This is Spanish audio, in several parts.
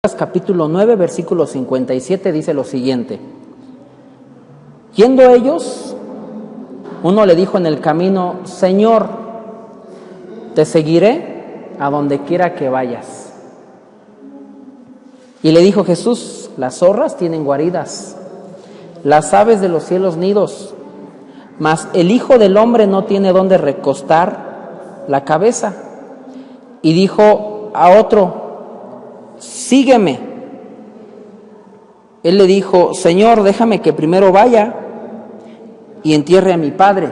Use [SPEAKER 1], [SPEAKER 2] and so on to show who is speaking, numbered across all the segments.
[SPEAKER 1] Capítulo 9, versículo 57 dice lo siguiente: yendo ellos, uno le dijo en el camino: Señor, te seguiré a donde quiera que vayas. Y le dijo Jesús: las zorras tienen guaridas, las aves de los cielos nidos, mas el Hijo del Hombre no tiene dónde recostar la cabeza. Y dijo a otro: sígueme. Él le dijo: Señor, déjame que primero vaya y entierre a mi padre.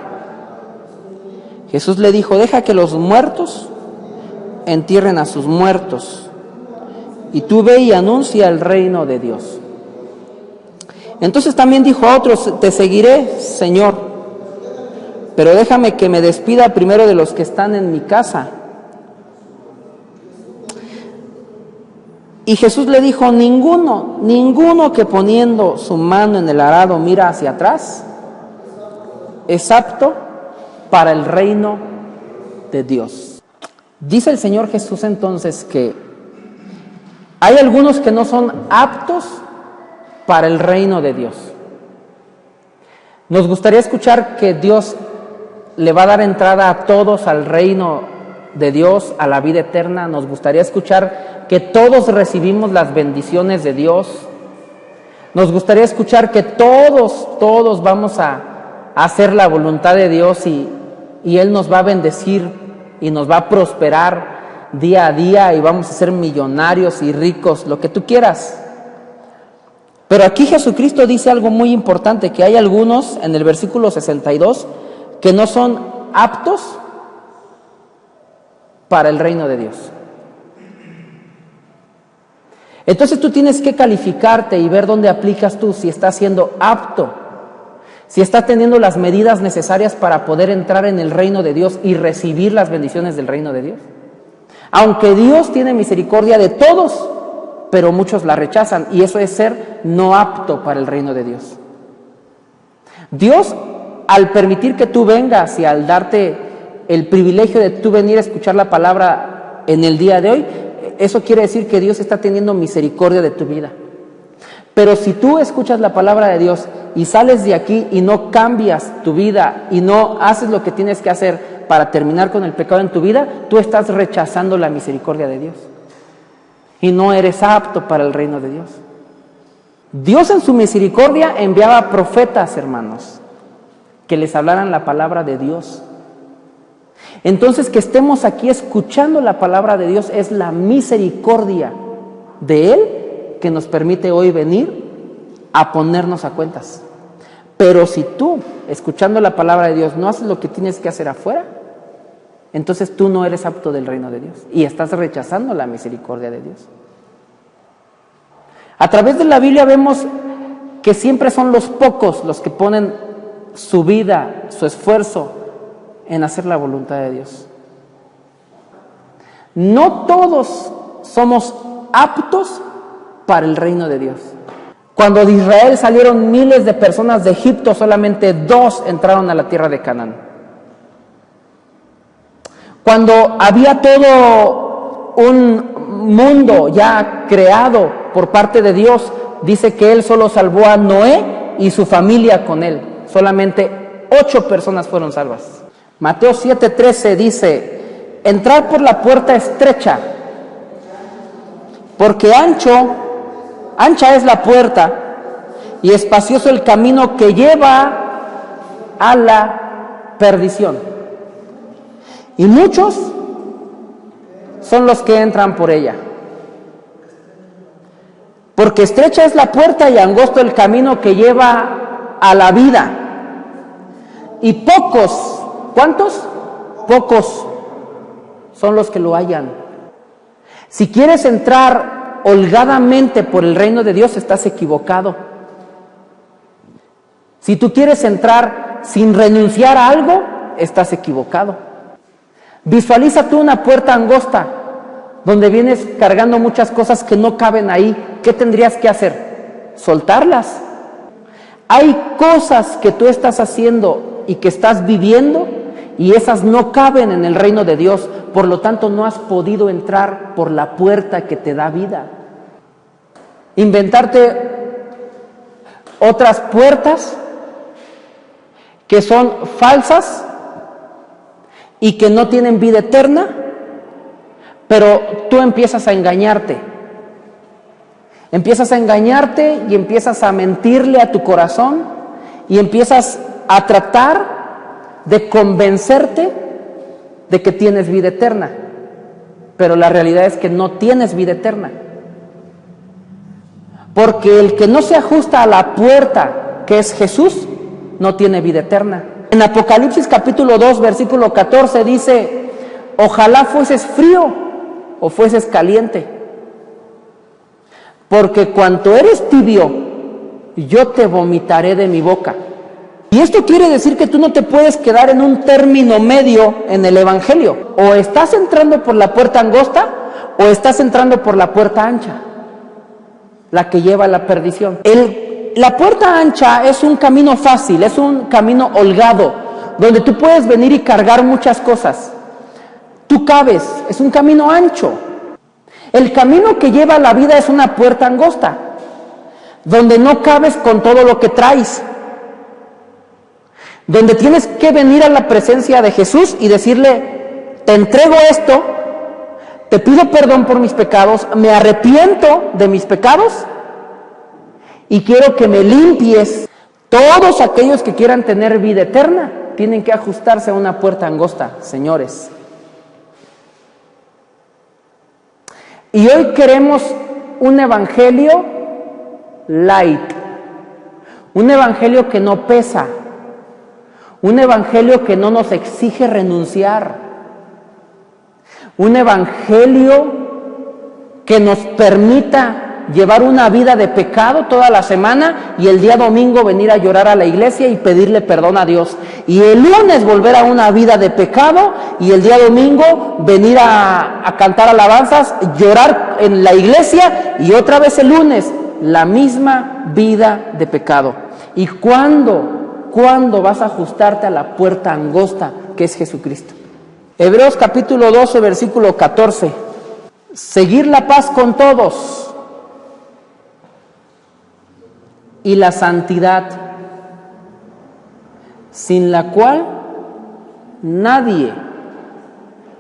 [SPEAKER 1] Jesús le dijo: deja que los muertos entierren a sus muertos, y tú ve y anuncia el reino de Dios. Entonces también dijo a otros: te seguiré, Señor, pero déjame que me despida primero de los que están en mi casa. Y Jesús le dijo: ninguno que poniendo su mano en el arado mira hacia atrás es apto para el reino de Dios. Dice el Señor Jesús entonces que hay algunos que no son aptos para el reino de Dios. Nos gustaría escuchar que Dios le va a dar entrada a todos al reino de Dios, a la vida eterna. Nos gustaría escuchar que todos recibimos las bendiciones de Dios. Nos gustaría escuchar que todos vamos a hacer la voluntad de Dios y Él nos va a bendecir y nos va a prosperar día a día y vamos a ser millonarios y ricos, lo que tú quieras. Pero aquí Jesucristo dice algo muy importante, que hay algunos en el versículo 62 que no son aptos para el reino de Dios. Entonces tú tienes que calificarte y ver dónde aplicas tú, si estás siendo apto, si estás teniendo las medidas necesarias para poder entrar en el reino de Dios y recibir las bendiciones del reino de Dios. Aunque Dios tiene misericordia de todos, pero muchos la rechazan, y eso es ser no apto para el reino de Dios. Dios, al permitir que tú vengas y al darte el privilegio de tú venir a escuchar la palabra en el día de hoy, eso quiere decir que Dios está teniendo misericordia de tu vida. Pero si tú escuchas la palabra de Dios y sales de aquí y no cambias tu vida y no haces lo que tienes que hacer para terminar con el pecado en tu vida, tú estás rechazando la misericordia de Dios y no eres apto para el reino de Dios. Dios en su misericordia enviaba profetas, hermanos, que les hablaran la palabra de Dios. Entonces, que estemos aquí escuchando la palabra de Dios es la misericordia de Él que nos permite hoy venir a ponernos a cuentas. Pero si tú, escuchando la palabra de Dios, no haces lo que tienes que hacer afuera, entonces tú no eres apto del reino de Dios y estás rechazando la misericordia de Dios. A través de la Biblia vemos que siempre son los pocos los que ponen su vida, su esfuerzo en hacer la voluntad de Dios. No todos somos aptos para el reino de Dios. Cuando de Israel salieron miles de personas de Egipto, solamente 2 entraron a la tierra de Canaán. Cuando había todo un mundo ya creado por parte de Dios, dice que Él solo salvó a Noé y su familia con él. Solamente 8 personas fueron salvas. Mateo 7:13 dice: entrad por la puerta estrecha, porque ancha es la puerta y espacioso el camino que lleva a la perdición. Y muchos son los que entran por ella. Porque estrecha es la puerta y angosto el camino que lleva a la vida. Y pocos, ¿cuántos? Pocos son los que lo hallan. Si quieres entrar holgadamente por el reino de Dios, estás equivocado. Si tú quieres entrar sin renunciar a algo, estás equivocado. Visualiza tú una puerta angosta donde vienes cargando muchas cosas que no caben ahí. ¿Qué tendrías que hacer? Soltarlas. Hay cosas que tú estás haciendo y que estás viviendo y esas no caben en el reino de Dios, por lo tanto no has podido entrar por la puerta que te da vida. inventarte otras puertas que son falsas y que no tienen vida eterna, pero tú empiezas a engañarte. Empiezas a engañarte y empiezas a mentirle a tu corazón y empiezas a tratar de convencerte de que tienes vida eterna, pero la realidad es que no tienes vida eterna. Porque el que no se ajusta a la puerta, que es Jesús, no tiene vida eterna. En Apocalipsis capítulo 2, versículo 14 dice: ojalá fueses frío o fueses caliente, porque cuanto eres tibio, yo te vomitaré de mi boca. Y esto quiere decir que tú no te puedes quedar en un término medio en el Evangelio. O estás entrando por la puerta angosta o estás entrando por la puerta ancha, la que lleva a la perdición. La puerta ancha es un camino fácil, es un camino holgado, donde tú puedes venir y cargar muchas cosas. Tú cabes, es un camino ancho. El camino que lleva a la vida es una puerta angosta, donde no cabes con todo lo que traes, donde tienes que venir a la presencia de Jesús y decirle: te entrego esto, te pido perdón por mis pecados, me arrepiento de mis pecados y quiero que me limpies. Todos aquellos que quieran tener vida eterna tienen que ajustarse a una puerta angosta, señores. Y hoy queremos un evangelio light, un evangelio que no pesa, un evangelio que no nos exige renunciar, un evangelio que nos permita llevar una vida de pecado toda la semana y el día domingo venir a llorar a la iglesia y pedirle perdón a Dios, y el lunes volver a una vida de pecado y el día domingo venir a cantar alabanzas, llorar en la iglesia y otra vez el lunes la misma vida de pecado. ¿Y cuándo vas a ajustarte a la puerta angosta que es Jesucristo? Hebreos capítulo 12, versículo 14. Seguir la paz con todos y la santidad, sin la cual nadie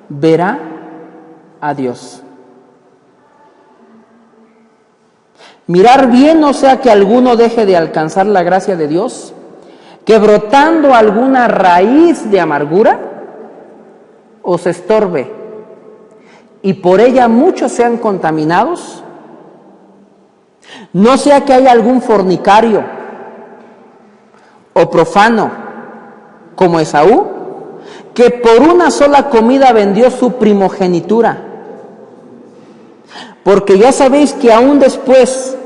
[SPEAKER 1] verá a Dios. Mirar bien, no sea que alguno deje de alcanzar la gracia de Dios, que brotando alguna raíz de amargura os estorbe y por ella muchos sean contaminados. No sea que haya algún fornicario o profano como Esaú, que por una sola comida vendió su primogenitura. Porque ya sabéis que aún después,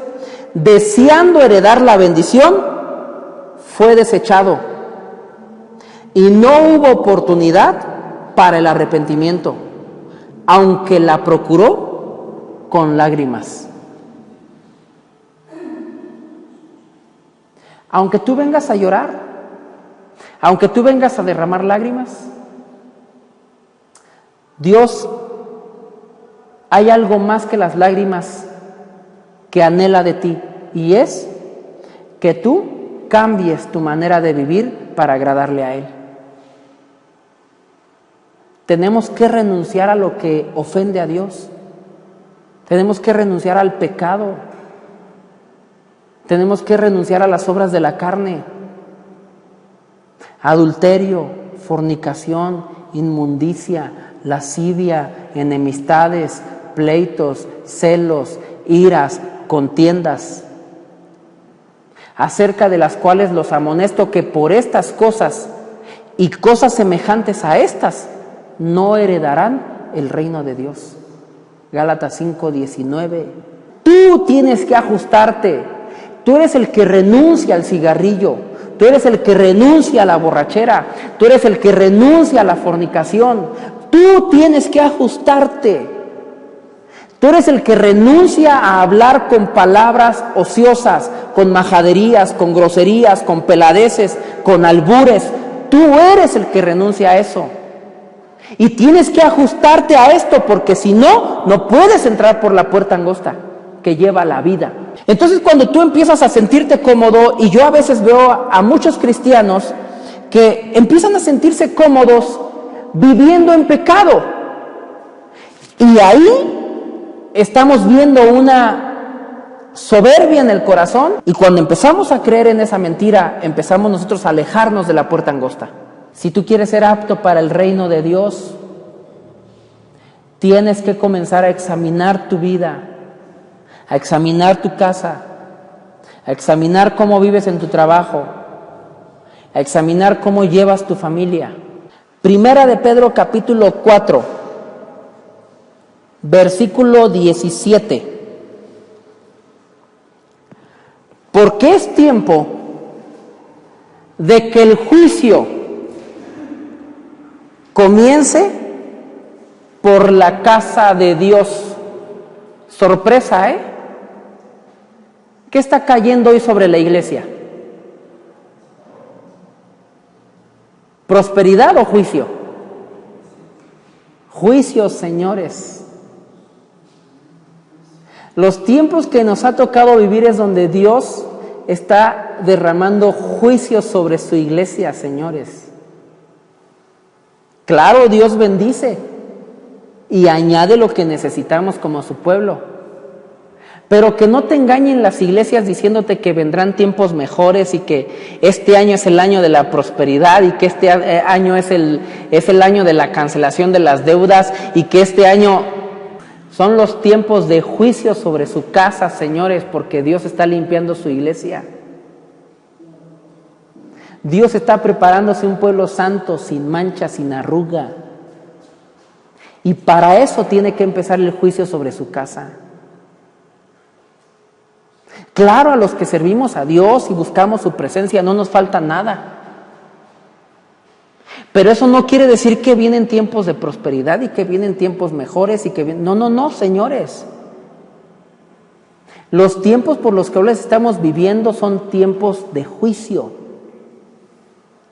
[SPEAKER 1] deseando heredar la bendición, fue desechado y no hubo oportunidad para el arrepentimiento, aunque la procuró con lágrimas. Aunque tú vengas a llorar, aunque tú vengas a derramar lágrimas, Dios, hay algo más que las lágrimas que anhela de ti, y es que tú cambies tu manera de vivir para agradarle a Él. Tenemos que renunciar a lo que ofende a Dios. Tenemos que renunciar al pecado. Tenemos que renunciar a las obras de la carne. Adulterio, fornicación, inmundicia, lascivia, enemistades, pleitos, celos, iras, contiendas, acerca de las cuales los amonesto que por estas cosas y cosas semejantes a estas no heredarán el reino de Dios. Gálatas 5:19. Tú tienes que ajustarte. Tú eres el que renuncia al cigarrillo, tú eres el que renuncia a la borrachera, tú eres el que renuncia a la fornicación. Tú tienes que ajustarte. Tú eres el que renuncia a hablar con palabras ociosas, con majaderías, con groserías, con peladeces, con albures. Tú eres el que renuncia a eso. Y tienes que ajustarte a esto, porque si no, no puedes entrar por la puerta angosta que lleva a la vida Entonces cuando tú empiezas a sentirte cómodo, y yo a veces veo a muchos cristianos que empiezan a sentirse cómodos viviendo en pecado, y ahí estamos viendo una soberbia en el corazón, y cuando empezamos a creer en esa mentira, empezamos nosotros a alejarnos de la puerta angosta. Si tú quieres ser apto para el reino de Dios, tienes que comenzar a examinar tu vida, a examinar tu casa, a examinar cómo vives en tu trabajo, a examinar cómo llevas tu familia. Primera de Pedro capítulo 4, versículo 17. Porque es tiempo de que el juicio comience por la casa de Dios. Sorpresa, ¿eh? ¿Qué está cayendo hoy sobre la iglesia? ¿Prosperidad o juicio? Juicios, señores. Los tiempos que nos ha tocado vivir es donde Dios está derramando juicios sobre su iglesia, señores. Claro, Dios bendice y añade lo que necesitamos como su pueblo. Pero que no te engañen las iglesias diciéndote que vendrán tiempos mejores y que este año es el año de la prosperidad y que este año es el año de la cancelación de las deudas y que este año son los tiempos de juicio sobre su casa, señores, porque Dios está limpiando su iglesia. Dios está preparándose un pueblo santo, sin mancha, sin arruga. Y para eso tiene que empezar el juicio sobre su casa. Claro, a los que servimos a Dios y buscamos su presencia no nos falta nada. Pero eso no quiere decir que vienen tiempos de prosperidad y que vienen tiempos mejores y que vienen... No, señores. Los tiempos por los que ahora estamos viviendo son tiempos de juicio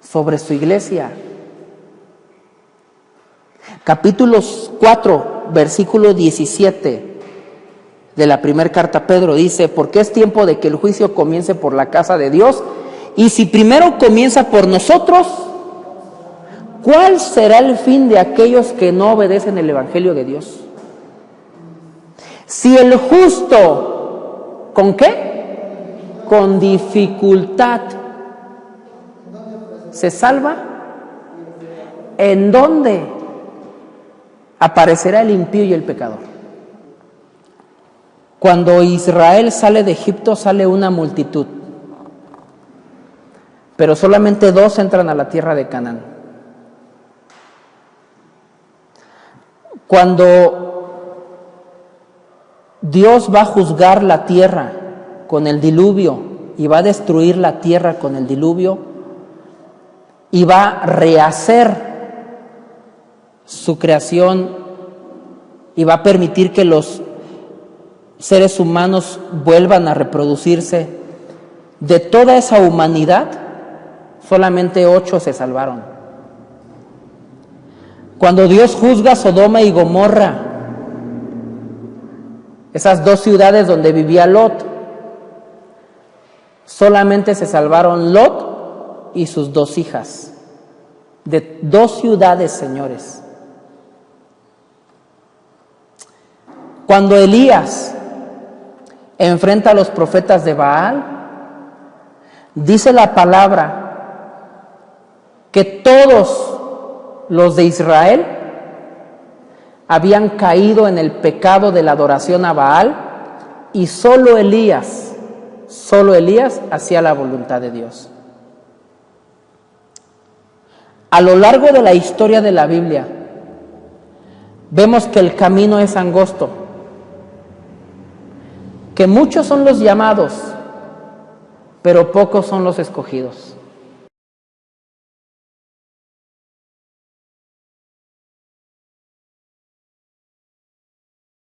[SPEAKER 1] sobre su iglesia. Capítulo 4, versículo 17 de la primera carta a Pedro dice: porque es tiempo de que el juicio comience por la casa de Dios, y si primero comienza por nosotros, ¿cuál será el fin de aquellos que no obedecen el evangelio de Dios? Si el justo, ¿con qué? Con dificultad se salva, ¿en dónde aparecerá el impío y el pecador? Cuando Israel sale de Egipto, sale una multitud, pero solamente 2 entran a la tierra de Canaán. Cuando Dios va a juzgar la tierra con el diluvio y va a destruir la tierra con el diluvio y va a rehacer su creación y va a permitir que los seres humanos vuelvan a reproducirse, de toda esa humanidad, solamente 8 se salvaron. Cuando Dios juzga Sodoma y Gomorra, esas 2 ciudades donde vivía Lot, solamente se salvaron Lot y sus 2 hijas. De 2 ciudades, señores. Cuando Elías enfrenta a los profetas de Baal, dice la palabra que todos los de Israel habían caído en el pecado de la adoración a Baal y solo Elías hacía la voluntad de Dios. A lo largo de la historia de la Biblia, vemos que el camino es angosto, que muchos son los llamados, pero pocos son los escogidos.